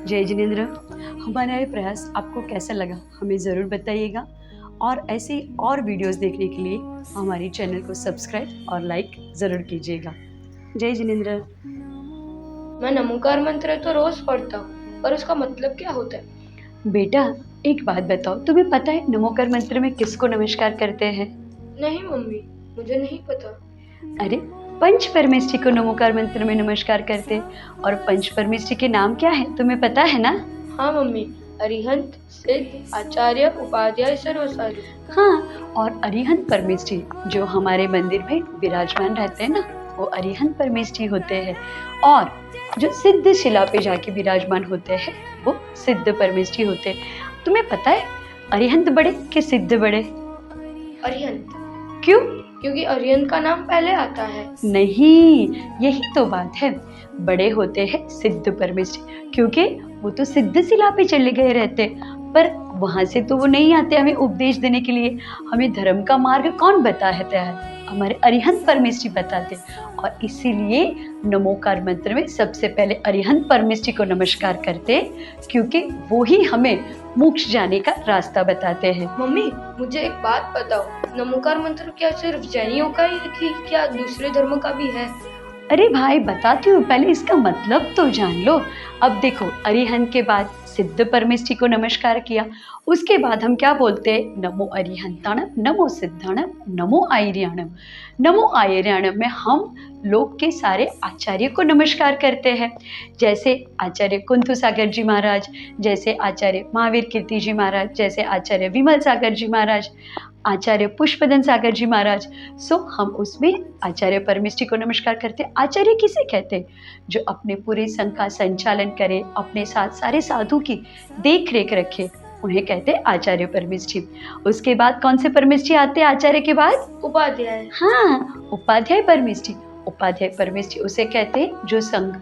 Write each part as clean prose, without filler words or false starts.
जय जिनेन्द्र। हमारा ये प्रयास आपको कैसा लगा हमें ज़रूर बताइएगा और ऐसे और वीडियोस देखने के लिए हमारी चैनल को सब्सक्राइब और लाइक ज़रूर कीजिएगा। जय जिनेन्द्र। मैं नमोकार मंत्र तो रोज पढ़ता हूँ, पर उसका मतलब क्या होता है? बेटा एक बात बताओ, तुम्हें पता है नमोकार मंत्र में किसको नमस्कार करते हैं? नहीं मम्मी, मुझे नहीं पता। अरे पंच परमेष्ठी को नमोकार मंत्र में नमस्कार करते हैं। और पंच परमेष्ठी के नाम क्या है तुम्हें पता है ना? हाँ मम्मी, अरिहंत, सिद्ध, आचार्य, उपाध्याय, सर्वसाधु। हाँ, और अरिहंत परमेष्ठी जो हमारे मंदिर में विराजमान रहते हैं ना, वो अरिहंत परमेष्ठी होते हैं। और जो सिद्ध शिला पे जाके विराजमान होते हैं वो सिद्ध परमेष्ठी होते हैं। तुम्हें पता है अरिहंत बड़े कि सिद्ध बड़े? अरिहंत। क्यों? क्योंकि अरिहंत का नाम पहले आता है। नहीं, यही तो बात है। बड़े होते हैं सिद्ध परमेष्ठी, क्योंकि वो तो सिद्ध शिला पे चले गए रहते, पर वहां से तो वो नहीं आते हमें उपदेश देने के लिए। हमें धर्म का मार्ग कौन बताता है? हमारे अरिहंत परमेष्ठी बताते। और इसीलिए नमोकार मंत्र में सबसे पहले अरिहंत परमेष्ठी को नमस्कार करते, क्योंकि वो ही हमें मोक्ष जाने का रास्ता बताते हैं। मम्मी, मुझे एक बात बताओ, नमोकार मंत्र क्या सिर्फ जैनियों का ही थी, क्या दूसरे धर्म का भी है? अरे भाई बताती हूँ, पहले इसका मतलब तो जान लो। अब देखो, अरिहंत के बाद सिद्ध परमेष्ठी को नमस्कार किया, उसके बाद हम क्या बोलते हैं? नमो अरिहंताणम, नमो सिद्धाणम, नमो आयर्याणम। नमो आयर्याणम में हम लोक के सारे आचार्य को नमस्कार करते हैं, जैसे आचार्य कुंथु सागर जी महाराज, जैसे आचार्य महावीर कीर्ति जी महाराज, जैसे आचार्य विमल सागर जी महाराज, आचार्य पुष्पदन सागर जी महाराज। सो हम उसमें आचार्य परमेष्ठी को नमस्कार करते हैं। आचार्य किसे कहते हैं? जो अपने पूरे संघ का संचालन करे, अपने साथ सारे साधु की देख रेख रखे, उन्हें कहते हैं आचार्य परमेष्ठी। उसके बाद कौन से परमेष्ठी आते हैं आचार्य के बाद? उपाध्याय। हाँ, उपाध्याय परमेष्ठी। उपाध्याय परमेष्ठी उसे कहते हैं जो संघ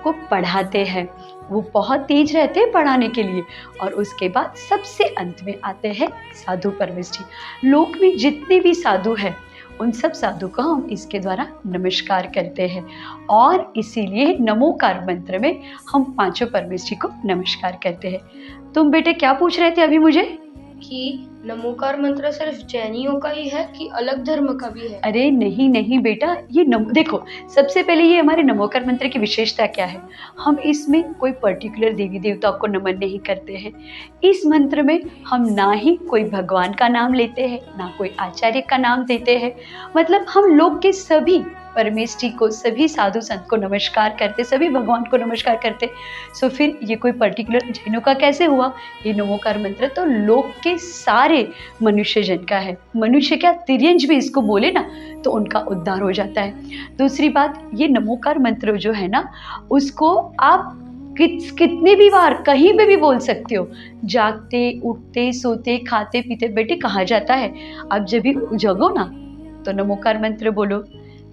को पढ़ाते हैं, वो बहुत तेज रहते हैं पढ़ाने के लिए। और उसके बाद सबसे अंत में आते हैं साधु परमेष्ठी। लोक में जितने भी साधु हैं उन सब साधु को हम इसके द्वारा नमस्कार करते हैं। और इसीलिए नमोकार मंत्र में हम पांचों परमेष्ठी को नमस्कार करते हैं। तुम बेटे क्या पूछ रहे थे अभी मुझे? कि नमोकार मंत्र सिर्फ जैनियों का ही है कि अलग धर्म का भी है? अरे नहीं नहीं बेटा, ये देखो, सबसे पहले ये हमारे नमोकार मंत्र की विशेषता क्या है? हम इसमें कोई पर्टिकुलर देवी देवताओं को नमन नहीं करते हैं। इस मंत्र में हम ना ही कोई भगवान का नाम लेते हैं, ना कोई आचार्य का नाम देते हैं। मतलब हम लोग के सभी परमेष्ठी को, सभी साधु संत को नमस्कार करते, सभी भगवान को नमस्कार करते। सो फिर ये कोई पर्टिकुलर जैनों का कैसे हुआ? ये नमोकार मंत्र तो लोक के सारे मनुष्य जन का है। मनुष्य क्या, तिर्यंज भी इसको बोले ना तो उनका उद्धार हो जाता है। दूसरी बात, ये नमोकार मंत्र जो है ना, उसको आप कितने भी बार कहीं पे भी बोल सकते हो। जागते, उठते, सोते, खाते पीते। बेटे कहा जाता है आप जब भी जगो ना तो नमोकार मंत्र बोलो।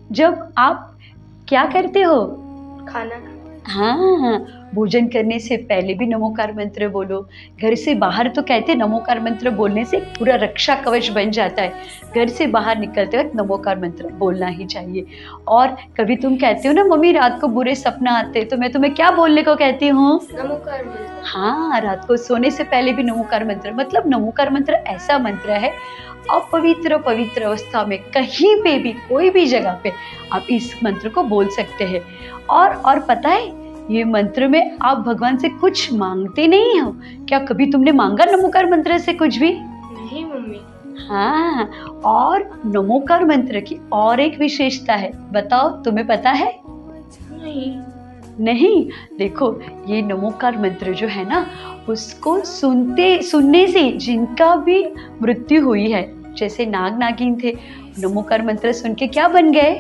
जब आप क्या करते हो? खाना। हाँ, भोजन करने से पहले भी नमोकार मंत्र बोलो। घर से बाहर तो कहते हैं नमोकार मंत्र बोलने से पूरा रक्षा कवच बन जाता है। घर से बाहर निकलते वक्त नमोकार मंत्र बोलना ही चाहिए। और कभी तुम कहते हो ना मम्मी रात को बुरे सपना आते, तो मैं तुम्हें क्या बोलने को कहती हूँ? नमोकार मंत्र। हाँ, रात को सोने से पहले भी नमोकार मंत्र। मतलब नमोकार मंत्र ऐसा मंत्र है, अपवित्र पवित्र अवस्था में कहीं पे भी कोई भी जगह पे आप इस मंत्र को बोल सकते हैं। और पता है ये मंत्र में आप भगवान से कुछ मांगते नहीं हो। क्या कभी तुमने मांगा नमोकार मंत्र से कुछ भी? नहीं मम्मी। हाँ, और नमोकार मंत्र की और एक विशेषता है, बताओ तुम्हें पता है? नहीं। नहीं, देखो ये नमोकार मंत्र जो है ना, उसको सुनने से जिनका भी मृत्यु हुई है, जैसे नाग नागिन थे, नमोकार मंत्र सुन के क्या बन गए?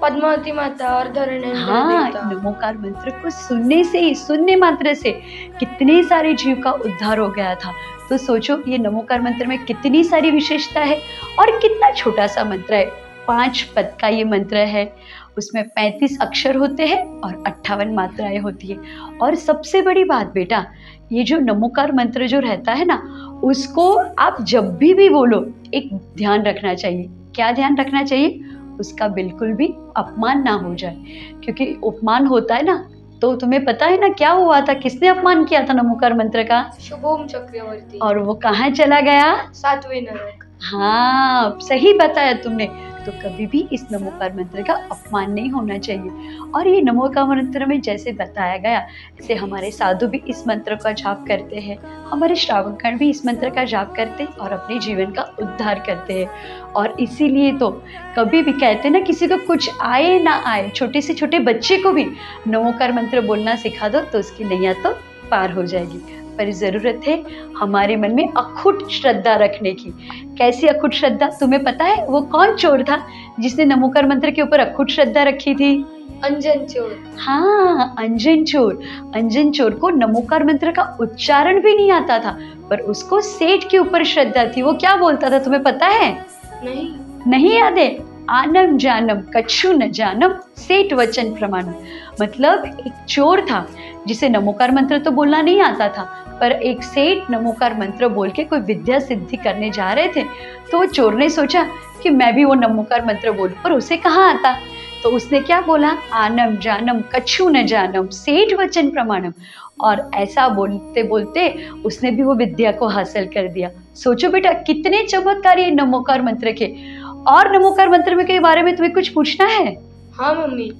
पद्मावती माता और धरणेंद्र हाँ, देवता। नमोकार मंत्र को सुनने से ही, सुनने मात्र से कितने सारे जीव का उद्धार हो गया था। तो सोचो ये नमोकार मंत्र में कितनी सारी विशेषता है और कितना छोटा सा मंत्र है। 5 पद का ये मंत्र है, उसमें 35 अक्षर होते हैं और 58 मात्राएं होती है। और सबसे बड़ी बात बेटा, ये जो नमोकार मंत्र जो रहता है ना, उसको आप जब भी बोलो एक ध्यान रखना चाहिए। क्या ध्यान रखना चाहिए? उसका बिल्कुल भी अपमान ना हो जाए, क्योंकि अपमान होता है ना तो तुम्हें पता है ना क्या हुआ था, किसने अपमान किया था नमोकार मंत्र का? शुभोम चक्रवर्ती। और वो कहाँ चला गया? 7वें नरक। हाँ, सही बताया तुमने। तो कभी भी इस नमोकार मंत्र का अपमान नहीं होना चाहिए। और ये नमोकार मंत्र में जैसे बताया गया, ऐसे हमारे साधु भी इस मंत्र का जाप करते हैं, हमारे श्रावकगण भी इस मंत्र का जाप करते हैं और अपने जीवन का उद्धार करते हैं। और इसीलिए तो कभी भी कहते हैं ना, किसी को कुछ आए ना आए, छोटे से छोटे बच्चे को भी नमोकार मंत्र बोलना सिखा दो तो उसकी नैया तो पार हो जाएगी। पर ज़रूरत है हमारे मन में अखुट श्रद्धा रखने की। कैसी अखुट श्रद्धा? तुम्हें पता है वो कौन चोर था जिसने नमोकार मंत्र के ऊपर अखुट श्रद्धा रखी थी? अंजन चोर। हाँ, अंजन चोर। अंजन चोर को नमोकार मंत्र का उच्चारण भी नहीं आता था, पर उसको सेठ के ऊपर श्रद्धा थी। वो क्या बोलता था तुम्हें पता है? नहीं याद है? आनम जानम कछु न जानम सेठ वचन प्रमाणम। मतलब एक चोर था जिसे नमोकार मंत्र तो बोलना नहीं आता था, पर एक सेठ नमोकार मंत्र बोल के कोई विद्या सिद्धि करने जा रहे थे। तो वो चोर ने सोचा कि मैं भी वो नमोकार मंत्र बोलूं, पर उसे कहाँ आता। तो उसने क्या बोला? आनम जानम कछु न जानम सेठ वचन प्रमाणम। और ऐसा बोलते बोलते उसने भी वो विद्या को हासिल कर दिया। सोचो बेटा, कितने चमत्कार ये नमोकार मंत्र के। और नमोकार मंत्र के बारे में तुम्हें कुछ पूछना है? हाँ मम्मी।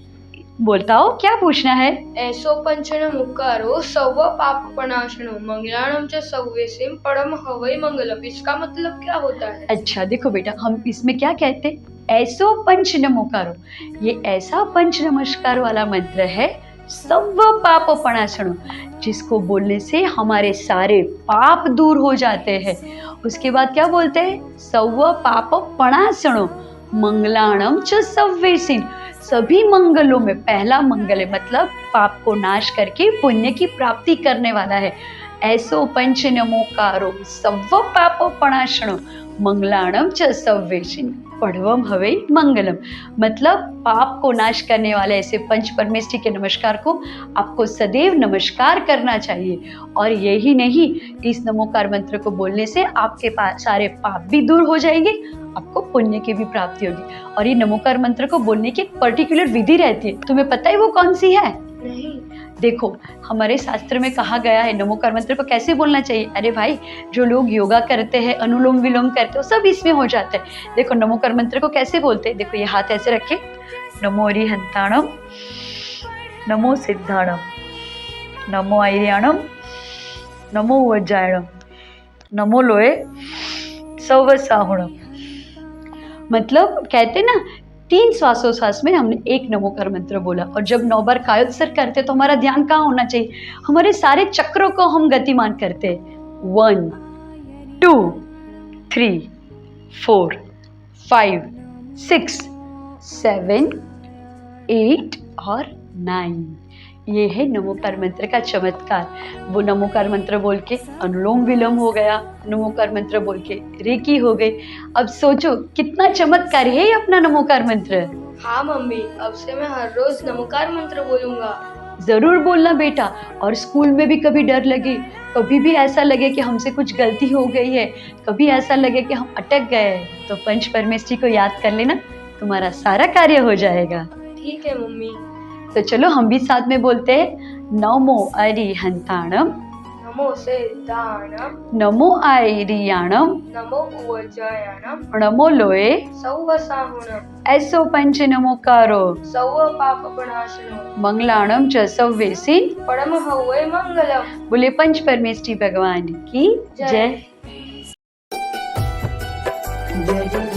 बोलता हो, क्या पूछना है? ऐसो पंचनमुक्कारो सर्व पाप प्रणाशनो मंगलाणम च सर्वेसिम परम हवै मंगलम। इसका मतलब क्या होता है? अच्छा देखो बेटा, हम इसमें क्या कहते हैं? ऐसो पंच नमोकारो, ये ऐसा पंच नमस्कार वाला मंत्र है, सर्व पाप प्रणाशनो, जिसको बोलने से हमारे सारे पाप दूर हो जाते हैं। उसके बाद क्या बोलते हैं? सर्व पाप प्रणाशनो मंगलाणम च सर्वेसिन, सभी मंगलों में पहला मंगल है, मतलब पाप को नाश करके पुण्य की प्राप्ति करने वाला है। ऐसो पंच नमोकारो सर्व पाप प्रणाशनो मंगलाणम च सर्वेसिन पढ़वम हवे मंगलम। मतलब पाप को नाश करने वाले ऐसे पंच परमेष्ठी के नमस्कार को आपको सदैव नमस्कार करना चाहिए। और यही नहीं, इस नमोकार मंत्र को बोलने से आपके सारे पाप भी दूर हो जाएंगे, आपको पुण्य की भी प्राप्ति होगी। और ये नमोकार मंत्र को बोलने की एक पर्टिकुलर विधि रहती है, तुम्हें पता है वो कौन सी है? नहीं। देखो, हमारे शास्त्र में कहा गया है नमोकार मंत्र को कैसे बोलना चाहिए। अरे भाई, जो लोग योगा करते हैं, अनुलोम विलोम करते हैं, सब इसमें हो जाता है। देखो नमोकार मंत्र को कैसे बोलते हैं। देखो ये हाथ ऐसे रखे, नमो अरिहंताणम, नमो सिद्धाणम, नमो आर्याणम, नमो वज्रायणम, नमो लोए सवसाहुणम। मतलब कहते ना, 3 श्वासोश्वास में हमने एक नमोकार मंत्र बोला। और जब 9 बार कायोत्सर्ग करते तो हमारा ध्यान कहाँ होना चाहिए? हमारे सारे चक्रों को हम गतिमान करते हैं। 1 2 3 4 5 6 7 8 और 9। ये है नमोकार मंत्र का चमत्कार। वो नमोकार मंत्र बोल के अनुलोम विलोम हो गया, नमोकार मंत्र बोल के रेकी हो गई। अब सोचो कितना चमत्कार है ये अपना नमोकार मंत्र। हाँ मम्मी, अब से मैं हर रोज नमोकार मंत्र बोलूंगा। जरूर बोलना बेटा। और स्कूल में भी कभी डर लगे, कभी भी ऐसा लगे कि हमसे कुछ गलती हो गई है, कभी ऐसा लगे कि हम अटक गए, तो पंच परमेष्ठी को याद कर लेना, तुम्हारा सारा कार्य हो जाएगा। ठीक है मम्मी। तो चलो हम भी साथ में बोलते हैं, नमो अरिहंताणम, नमो सिद्धाणम, नमो आर्याणम, नमो वज्रायणम, नमो लोए सवसाहुणम, ऐसो पंच नमोकारो सर्व पाप प्रणाशनो मंगलाणम च सर्वेसिन परम हवै मंगलम। बोले पंच परमेष्ठी भगवान की जय। जय जय